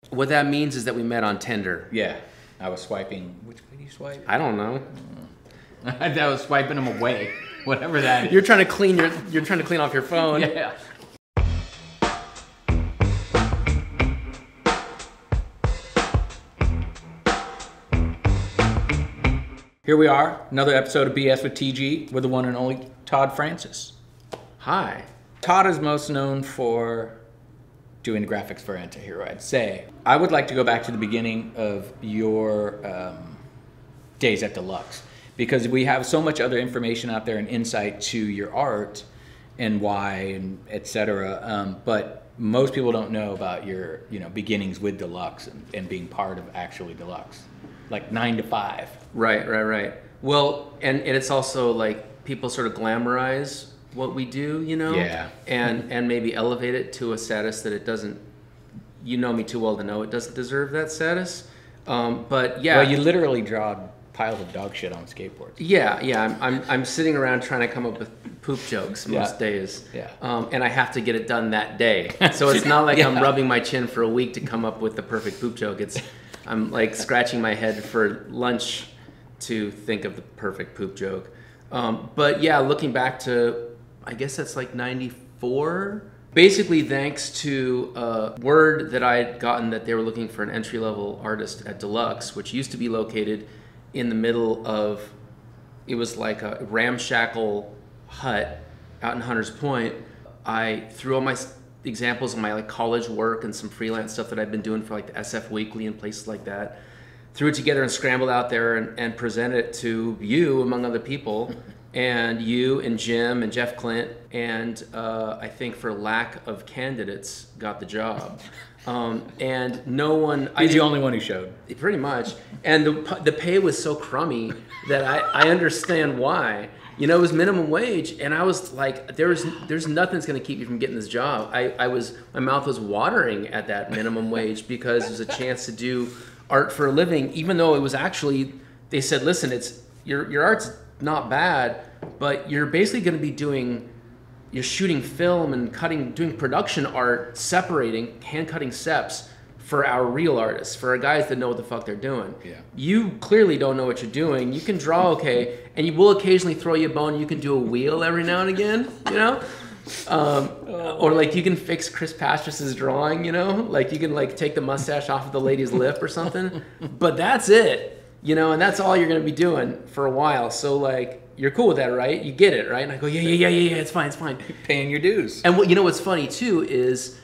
What that means is that we met on Tinder. Yeah. I was swiping. Which way do you swipe? I don't know. I was swiping them away. Whatever that is. You're trying to clean off your phone. Yeah. Here we are, another episode of BS with TG with the one and only Todd Francis. Hi. Todd is most known for doing the graphics for Antihero, I'd say. I would like to go back to the beginning of your days at Deluxe, because we have so much other information out there and insight to your art and why and etc. But most people don't know about your beginnings with Deluxe and being part of actually Deluxe, like 9 to 5. Right. Well, and it's also like people sort of glamorize what we do, Yeah. and maybe elevate it to a status that it doesn't. You know me too well to know it doesn't deserve that status. But yeah. Well, you literally draw piles of dog shit on skateboards. Yeah. I'm sitting around trying to come up with poop jokes most days. Yeah. And I have to get it done that day. So it's not like I'm rubbing my chin for a week to come up with the perfect poop joke. I'm like scratching my head for lunch to think of the perfect poop joke. But yeah, looking back to, I guess that's like 94. Basically, thanks to word that I had gotten that they were looking for an entry-level artist at Deluxe, which used to be located in the middle of, it was like a ramshackle hut out in Hunters Point. I threw all my examples of my like college work and some freelance stuff that I've been doing for like the SF Weekly and places like that. Threw it together and scrambled out there and presented it to you, among other people, and you and Jim and Jeff Clint, and I think for lack of candidates, got the job. And no one... He's the only one who showed. Pretty much. And the pay was so crummy that I understand why. It was minimum wage, and I was like, there's nothing that's going to keep you from getting this job. My mouth was watering at that minimum wage because it was a chance to do art for a living, even though it was actually, they said, listen, it's your art's not bad, but you're basically going to be you're shooting film and doing production art, hand cutting seps for our real artists, for our guys that know what the fuck they're doing. Yeah. You clearly don't know what you're doing. You can draw okay, and you will occasionally throw you a bone. You can do a wheel every now and again, or like you can fix Chris Pastras's drawing, like you can like take the mustache off of the lady's lip or something. But that's it, and that's all you're gonna be doing for a while. So like, you're cool with that, right? You get it, right? And I go, yeah, it's fine. Paying your dues. And what's funny too is,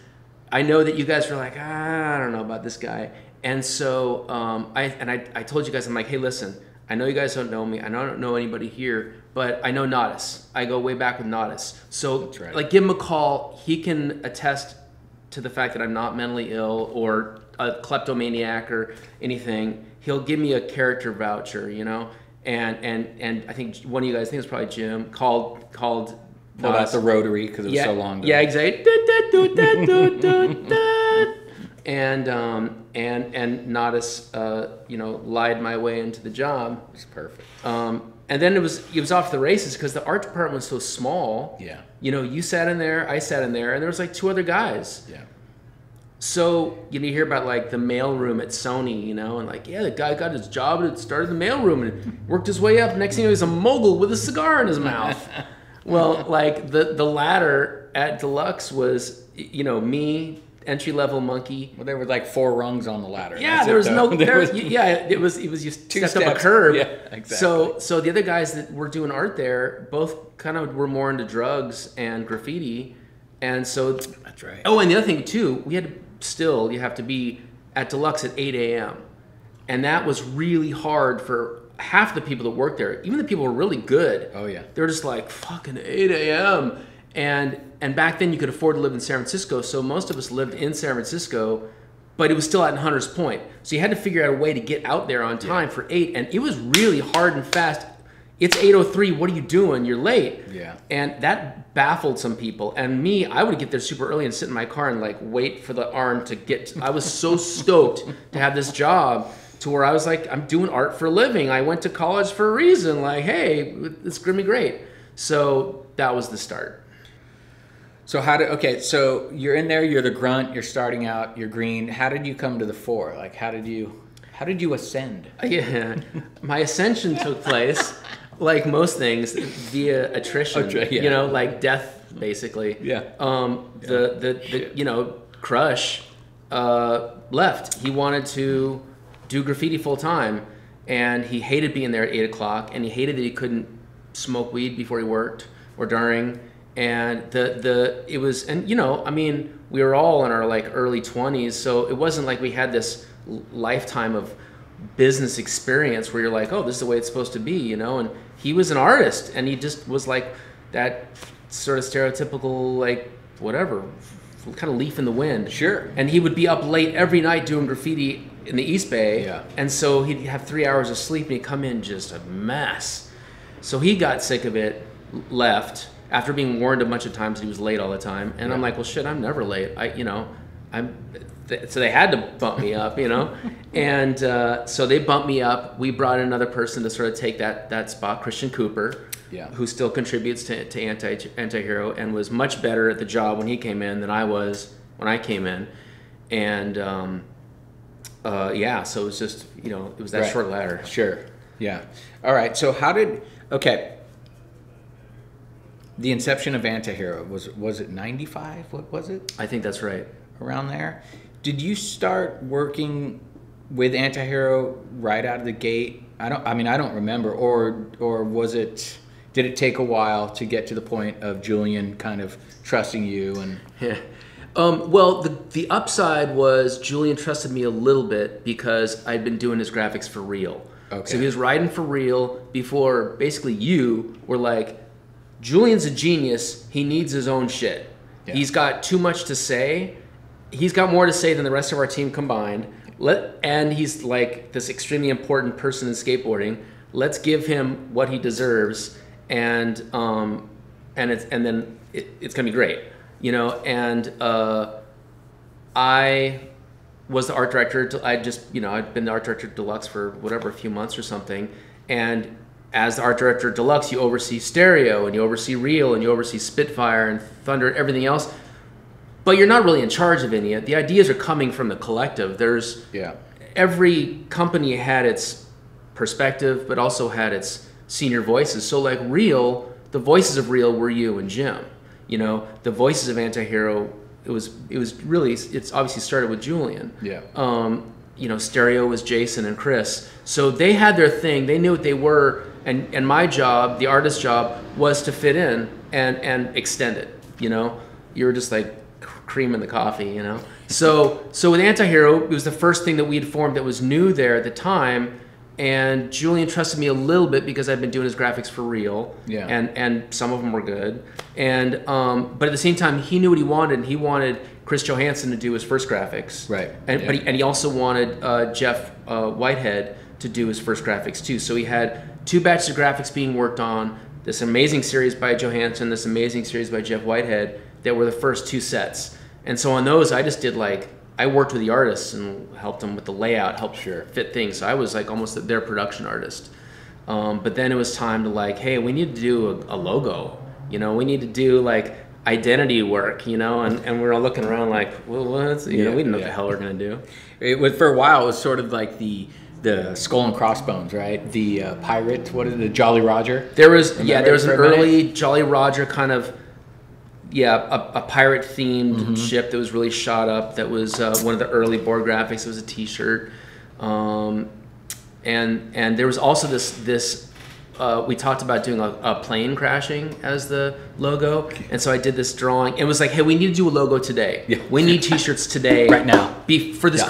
I know that you guys were like, I don't know about this guy. And so I told you guys, I'm like, hey, listen, I know you guys don't know me. I don't know anybody here, but I know Nadas. I go way back with Nadas. So right. Like, give him a call. He can attest to the fact that I'm not mentally ill or a kleptomaniac or anything. He'll give me a character voucher, and I think one of you guys, I think it was probably Jim, called Pulled out the rotary because it was so long. Yeah, exactly. And Nadas, lied my way into the job. It's perfect. And then it was off the races because the art department was so small. Yeah. You sat in there, I sat in there, and there was like 2 other guys. Yeah. So, you hear about like the mailroom at Sony, and like, yeah, the guy got his job and started the mailroom and worked his way up. Next thing you know, he's a mogul with a cigar in his mouth. Well, like the ladder at Deluxe was, me, entry-level monkey. Well, there were like 4 rungs on the ladder. Yeah, it was you stepped up a curb. Yeah, exactly. So the other guys that were doing art there both kind of were more into drugs and graffiti. And so that's right. Oh, and the other thing too, you have to be at Deluxe at 8 a.m. And that was really hard for half the people that worked there. Even the people who were really good. Oh yeah. They're just like, fucking 8 a.m. And back then you could afford to live in San Francisco, so most of us lived in San Francisco, but it was still out in Hunters Point. So you had to figure out a way to get out there on time for 8, and it was really hard and fast. It's 8:03, what are you doing? You're late. Yeah. And that baffled some people. And me, I would get there super early and sit in my car and like wait for the arm to get, I was so stoked to have this job to where I was like, I'm doing art for a living. I went to college for a reason. Like, hey, it's gonna be great. So that was the start. So so you're in there, you're the grunt, you're starting out, you're green. How did you come to the fore? Like, how did you ascend? Yeah, my ascension took place, like most things, via attrition. You know, like death, basically. Yeah. The Crush left. He wanted to do graffiti full time, and he hated being there at 8 o'clock, and he hated that he couldn't smoke weed before he worked or during. And it was, and I mean, we were all in our like early 20s, so it wasn't like we had this lifetime of business experience where you're like, oh, this is the way it's supposed to be, and he was an artist, and he just was like that sort of stereotypical, like, whatever, kind of leaf in the wind. Sure. And he would be up late every night doing graffiti in the East Bay. Yeah. And so he'd have 3 hours of sleep, and he'd come in just a mess. So he got sick of it, left, after being warned a bunch of times he was late all the time. And I'm like, well, shit, I'm never late. So they had to bump me up, And so they bumped me up. We brought in another person to sort of take that spot, Christian Cooper, who still contributes to Antihero and was much better at the job when he came in than I was when I came in. And so it was just, it was that short ladder. Sure. Yeah. All right. So the Inception of Antihero, was it 95? What was it? I think that's right. Around there. Did you start working with Antihero right out of the gate? I don't remember. Or did it take a while to get to the point of Julian kind of trusting you? And yeah. Well, the upside was Julian trusted me a little bit because I'd been doing his graphics for real. Okay. So he was writing for real before basically you were like, Julian's a genius. He needs his own shit. Yeah. He's got too much to say. He's got more to say than the rest of our team combined. And he's like this extremely important person in skateboarding. Let's give him what he deserves, and then it's gonna be great, And I was the art director. I'd been the art director at Deluxe for whatever, a few months or something, and as the art director at Deluxe, you oversee stereo, and you oversee reel, and you oversee Spitfire and Thunder and everything else. But you're not really in charge of any of it. The ideas are coming from the collective. Every company had its perspective, but also had its senior voices. So like Reel, the voices of Reel were you and Jim. The voices of Antihero, it's obviously started with Julian. Yeah. Stereo was Jason and Chris. So they had their thing. They knew what they were. And my job, the artist's job, was to fit in and extend it. You were just like cream in the coffee, So with Antihero, it was the first thing that we had formed that was new there at the time. And Julian trusted me a little bit because I'd been doing his graphics for real. Yeah. And some of them were good. And but at the same time, he knew what he wanted. And he wanted Chris Johansson to do his first graphics. Right. But he also wanted Jeff Whitehead to do his first graphics too. So he had 2 batches of graphics being worked on, this amazing series by Johansson, this amazing series by Jeff Whitehead, that were the first 2 sets. And so on those, I just did I worked with the artists and helped them with the layout, helped fit things. So I was like almost their production artist. But then it was time to hey, we need to do a logo. We need to do identity work, and we were all looking around well, what's, we didn't know what the hell we're going to do. For a while, it was sort of like the Skull and Crossbones, right? The pirate, the Jolly Roger? There was an early Jolly Roger kind of, a pirate-themed ship that was really shot up. That was one of the early board graphics. It was a T-shirt. And there was also this we talked about doing a plane crashing as the logo. And so I did this drawing. It was like, hey, we need to do a logo today. Yeah. We need T-shirts today. Right now. For this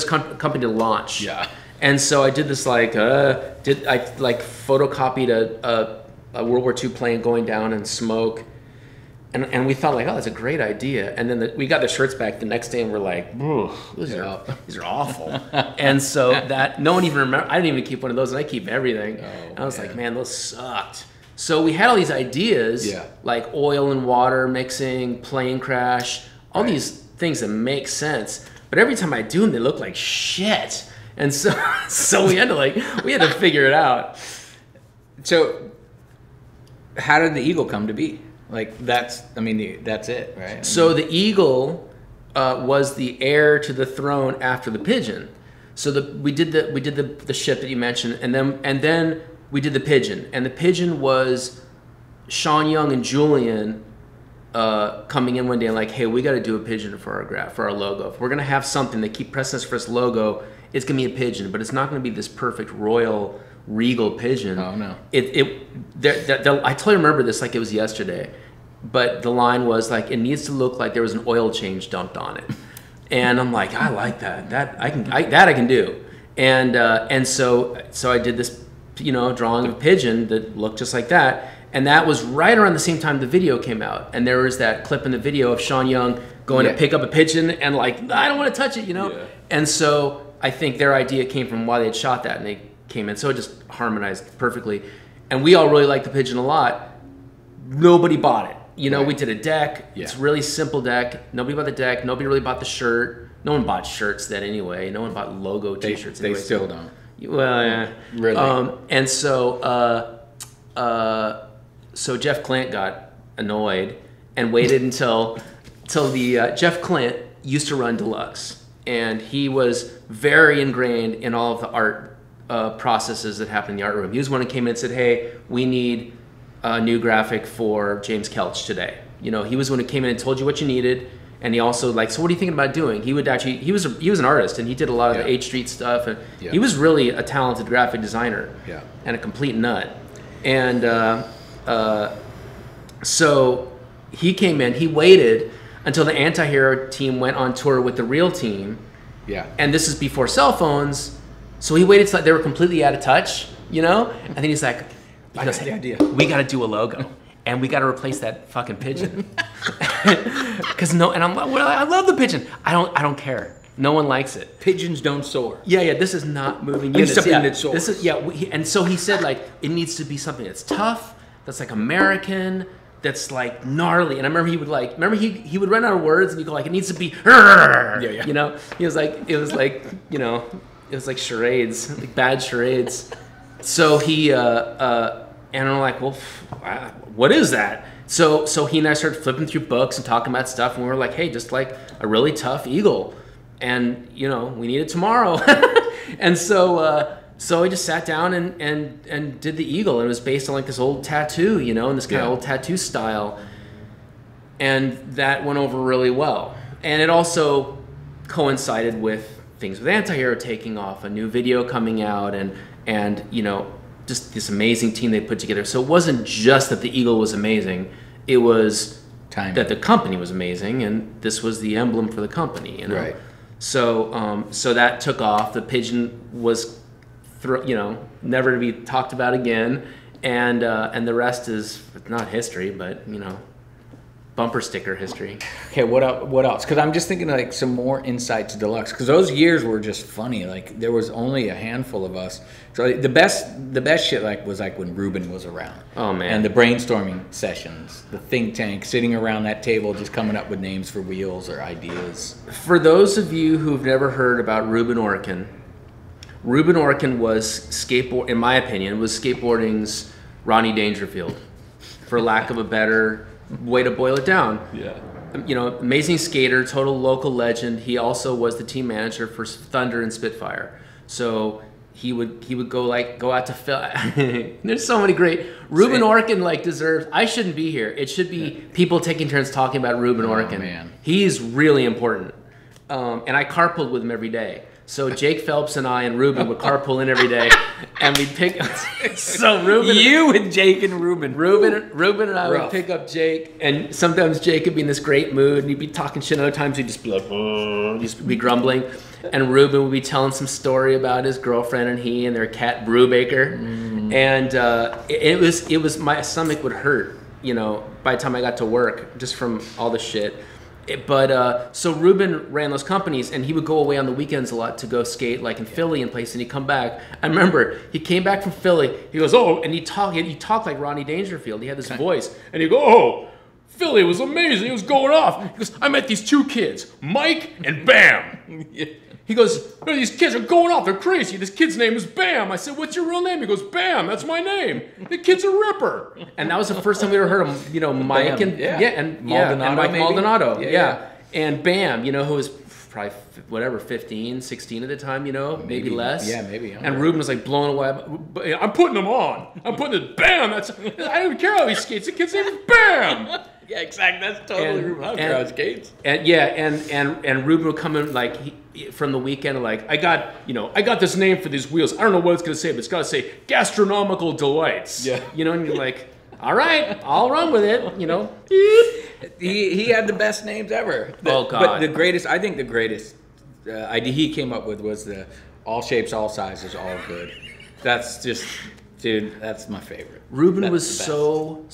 company to launch. Yeah. And so I did this photocopied a World War II plane going down in smoke. And we thought that's a great idea. And then we got the shirts back the next day and we're like, these are awful. And so that no one even remember. I didn't even keep one of those, and I keep everything. And I was like, man, those sucked. So we had all these ideas, like oil and water mixing, plane crash, all these things that make sense. But every time I do them, they look like shit. And so we had to figure it out. So how did the Eagle come to be? Like that's it, right? So the eagle was the heir to the throne after the pigeon. So we did the ship that you mentioned, and then we did the pigeon, and the pigeon was Sean Young and Julian coming in one day and like, hey, we got to do a pigeon for our logo. If we're gonna have something they keep pressing us for this logo, it's gonna be a pigeon, but it's not gonna be this perfect royal regal pigeon. Oh no! I totally remember this like it was yesterday, but the line was like, it needs to look like there was an oil change dumped on it, and I'm like, I like that. That I can do, and so I did this, drawing of a pigeon that looked just like that, and that was right around the same time the video came out, and there was that clip in the video of Sean Young going to pick up a pigeon and like, I don't want to touch it, Yeah. and so I think their idea came from why they had shot that, and they came in, so it just harmonized perfectly, and we all really liked the pigeon a lot. Nobody bought it. Right. We did a deck. Yeah. It's a really simple deck. Nobody bought the deck. Nobody really bought the shirt. No one bought shirts then anyway. No one bought logo T-shirts. They anyway. still don't. Well, yeah. Really. And so Jeff Clint got annoyed and waited until the Jeff Clint used to run Deluxe, and he was very ingrained in all of the art processes that happened in the art room. He was the one who came in and said, "Hey, we need a new graphic for James Kelch today." He was the one who came in and told you what you needed, and he also so what are you thinking about doing? He was an artist, and he did a lot of the H Street stuff, and he was really a talented graphic designer and a complete nut. And so he came in, he waited until the Antihero team went on tour with the real team. Yeah. And this is before cell phones, so he waited till they were completely out of touch, and then he's like, I got the idea. We got to do a logo, and we got to replace that fucking pigeon. And I love the pigeon. I don't care. No one likes it. Pigeons don't soar. Yeah. This is not moving units. Something that soars. This is and so he said it needs to be something that's tough, that's like American, that's like gnarly. And I remember he would run out of words, and he'd go it needs to be. Yeah. He was like it was like charades, like bad charades. So he and I'm like, well, what is that? So he and I started flipping through books and talking about stuff, and we were like, hey, just like a really tough eagle, and we need it tomorrow. And so I just sat down and did the eagle, and it was based on like this old tattoo, and this kind of old tattoo style, and that went over really well. And it also coincided with things with Antihero taking off, a new video coming out, and just this amazing team they put together. So it wasn't just that the eagle was amazing; it was that the company was amazing, and this was the emblem for the company. Right. So that took off. The pigeon was, never to be talked about again, and the rest is not history, but bumper sticker history. Okay, what else? Because I'm just thinking like some more insight to Deluxe, because those years were just funny. Like there was only a handful of us. So the best shit was when Rubin was around. Oh man! And the brainstorming sessions, the think tank, sitting around that table, just coming up with names for wheels or ideas. For those of you who've never heard about Rubin Orkin was in my opinion, was skateboarding's Rodney Dangerfield, for lack of a better way to boil it down. Yeah. Amazing skater, total local legend. He also was the team manager for Thunder and Spitfire. So he would go out to Phil. There's so many great. Rubin Orkin deserves. I shouldn't be here. It should be people taking turns talking about Rubin Orkin. Man. He's really important. And I carpooled with him every day. So Jake Phelps and I and Rubin would carpool in every day, and we'd pick. So Rubin, you and Jake and Rubin and I would pick up Jake, and sometimes Jake would be in this great mood, and he'd be talking shit. Other times he'd just be like, just be grumbling, and Rubin would be telling some story about his girlfriend and their cat Brubaker, and it was my stomach would hurt, by the time I got to work just from all the shit. But so Rubin ran those companies, and he would go away on the weekends a lot to go skate in Philly and place, and he'd come back. I remember he came back from Philly. He goes, and he talked like Rodney Dangerfield. He had this voice, and he'd go, Philly was amazing. It was going off. He goes, I met these two kids, Mike and Bam. He goes, "Oh, these kids are going off. They're crazy. This kid's name is Bam." I said, "What's your real name?" He goes, "Bam. That's my name. The kid's a ripper." And that was the first time we ever heard of, you know, Mike Bam, and Maldonado, and Mike maybe? Maldonado. Yeah. And Bam, you know, who was probably whatever 15, 16 at the time, you know, maybe less. Yeah, maybe. And Rubin was like blown away. I'm putting him on. I'm putting it. Bam. I don't even care how he skates. The kid's name is Bam. Yeah, exactly. That's totally Rubin. I don't care how he skates. And Rubin would come in like from the weekend, like, I got this name for these wheels. I don't know what it's gonna say, but it's gotta say gastronomical delights. Yeah. You know, and you're like, all right, I'll run with it. You know. He had the best names ever. Oh God! But the greatest idea he came up with was the all shapes, all sizes, all good. That's just, dude, that's my favorite. Rubin was so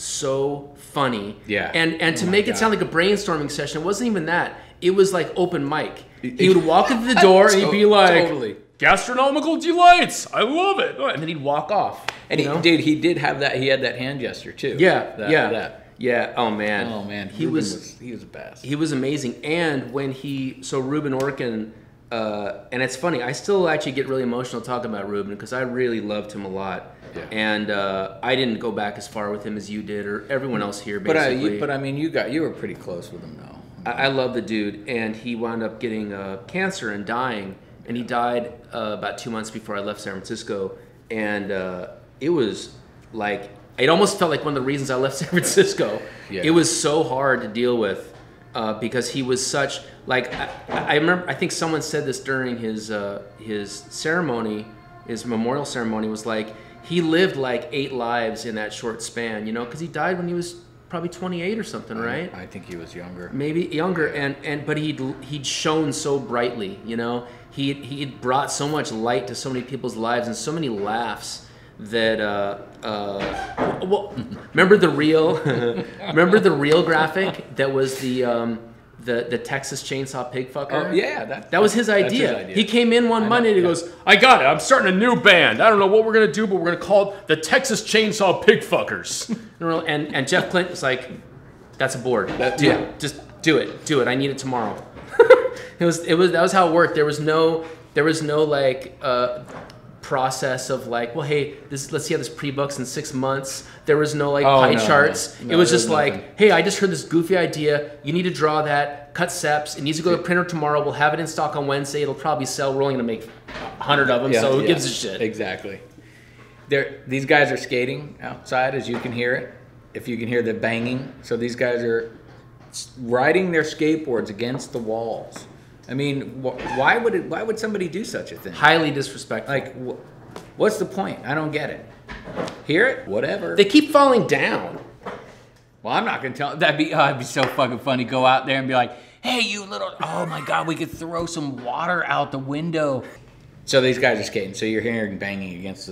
funny. Yeah. And to make it sound like a brainstorming session, it wasn't even that. It was like open mic. He would walk into the door and he'd be like, totally. Gastronomical delights. I love it. And then he'd walk off. And he did have that. He had that hand gesture too. Yeah. Oh man. He was the best. He was amazing. And when Rubin Orkin, and it's funny, I still actually get really emotional talking about Rubin because I really loved him a lot. Yeah. And I didn't go back as far with him as you did or everyone else here. Basically. But I mean, you were pretty close with him though. I love the dude, and he wound up getting cancer and dying, and he died about 2 months before I left San Francisco, and it was like, it almost felt like one of the reasons I left San Francisco. Yeah. It was so hard to deal with because he was such, like, I remember, I think someone said this during his ceremony, his memorial ceremony, was like, he lived like 8 lives in that short span, you know, because he died when he was probably 28 or something, right? I think he was younger. Maybe younger, but he'd shone so brightly, you know. He'd brought so much light to so many people's lives and so many laughs that well, remember the real graphic that was the Texas Chainsaw Pig Fucker? Oh yeah, that was his idea. He came in one Monday and he goes, "I got it. I'm starting a new band. I don't know what we're gonna do, but we're gonna call it the Texas Chainsaw Pig Fuckers." And Jeff Clint was like, "That's a board. Just do it. I need it tomorrow." That was how it worked. There was no like process of like, well, hey, let's see how this pre-books in 6 months. There was no like pie charts. No, it was just like, hey, I just heard this goofy idea. You need to draw that, cut steps. It needs to go to the printer tomorrow. We'll have it in stock on Wednesday. It'll probably sell. We're only gonna make 100 of them, so who gives a shit? Exactly. These guys are skating outside, as you can hear it. If you can hear the banging, so these guys are riding their skateboards against the walls. I mean, why would somebody do such a thing? Highly disrespectful. Like, what's the point? I don't get it. Hear it? Whatever. They keep falling down. Well, I'm not gonna tell. That'd be so fucking funny. Go out there and be like, "Hey, you little! Oh my God, we could throw some water out the window." So these guys are skating. So you're hearing banging against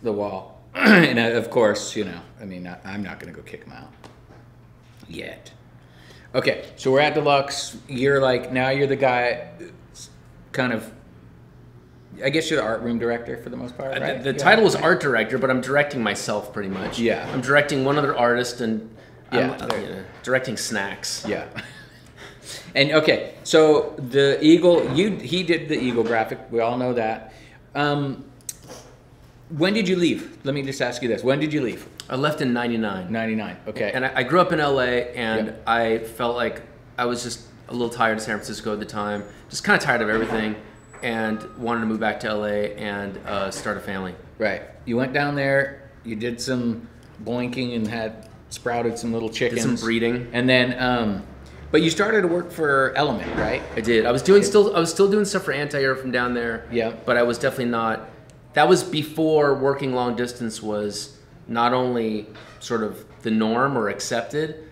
the wall, and of course, you know. I mean, I'm not gonna go kick them out yet. Okay, so we're at Deluxe. You're like, now you're the guy, kind of, I guess you're the art room director for the most part, right? The title is art director, but I'm directing myself pretty much. Yeah. I'm directing one other artist and I'm directing snacks. Yeah. And okay, so the Eagle, he did the Eagle graphic. We all know that. When did you leave? Let me just ask you this. When did you leave? I left in 99. 99, okay. And I grew up in LA, and I felt like I was just a little tired of San Francisco at the time. Just kind of tired of everything, and wanted to move back to LA and start a family. Right. You went down there, you did some boinking and had sprouted some little chickens. Did some breeding. And then, but you started to work for Element, right? I did. I was still doing stuff for Antihero from down there. Yeah. But I was definitely not. That was before working long distance was not only sort of the norm or accepted,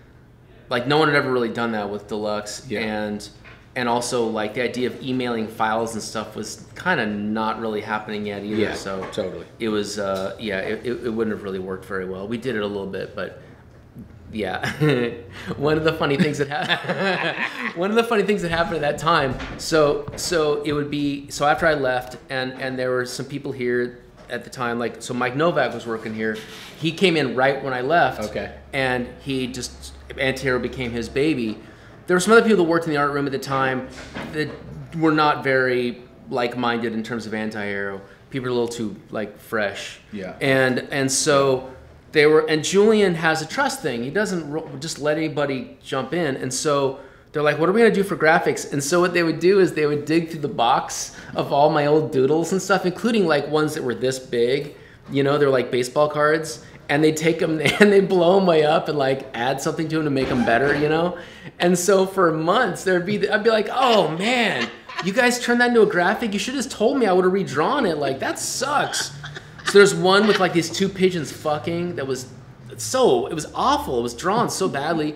like no one had ever really done that with Deluxe, and also like the idea of emailing files and stuff was kind of not really happening yet either. Yeah, so totally. It was it wouldn't have really worked very well. We did it a little bit, but yeah. One of the funny things that happened at that time. So it would be after I left, and there were some people here at the time, like, so Mike Novak was working here. He came in right when I left. Okay. And he just, Antihero became his baby. There were some other people that worked in the art room at the time that were not very like-minded in terms of anti-hero. People are a little too like fresh. Yeah. And so they were, and Julian has a trust thing. He doesn't just let anybody jump in. And so they're like, what are we gonna do for graphics? And so what they would do is they would dig through the box of all my old doodles and stuff, including like ones that were this big. You know, they're like baseball cards. And they take them and they blow them way up and like add something to them to make them better, you know? And so for months I'd be like, oh man, you guys turned that into a graphic? You should have just told me, I would have redrawn it. Like, that sucks. So there's one with like these two pigeons fucking that was it was awful. It was drawn so badly.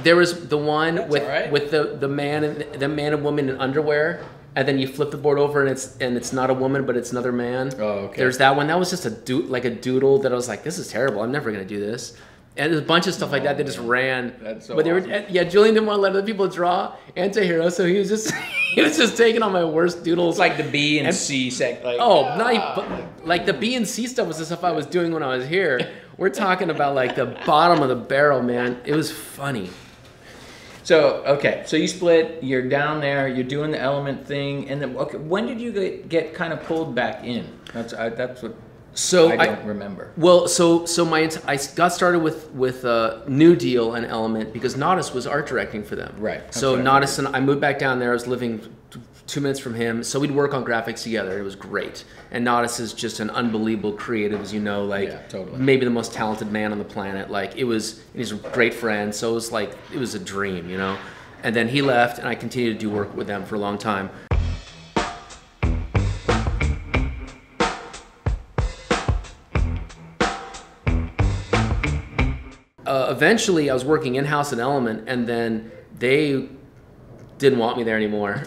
There was the one with the man and woman in underwear. And then you flip the board over and it's not a woman, but it's another man. Oh, okay. There's that one. That was just a doodle that I was like, this is terrible. I'm never gonna do this. And there's a bunch of stuff like that that just ran. That's so but they awesome. Julian didn't want to let other people draw anti-hero, so he was just taking on my worst doodles. It's like the B and C sec. Like, Not even, like the B and C stuff was the stuff I was doing when I was here. We're talking about like the bottom of the barrel, man. It was funny. So, okay, so you split, you're down there, you're doing the element thing, and then, okay, when did you get kind of pulled back in? That's what I don't remember. Well, so I got started with New Deal and Element because Nadas was art directing for them. Right. So Nadas and I moved back down there. I was living 2 minutes from him, so we'd work on graphics together. It was great. And Nadas is just an unbelievable creative, as you know, like totally. Maybe the most talented man on the planet. Like he's a great friend. So it was a dream, you know. And then he left, and I continued to do work with them for a long time. Eventually, I was working in-house at Element, and then they didn't want me there anymore.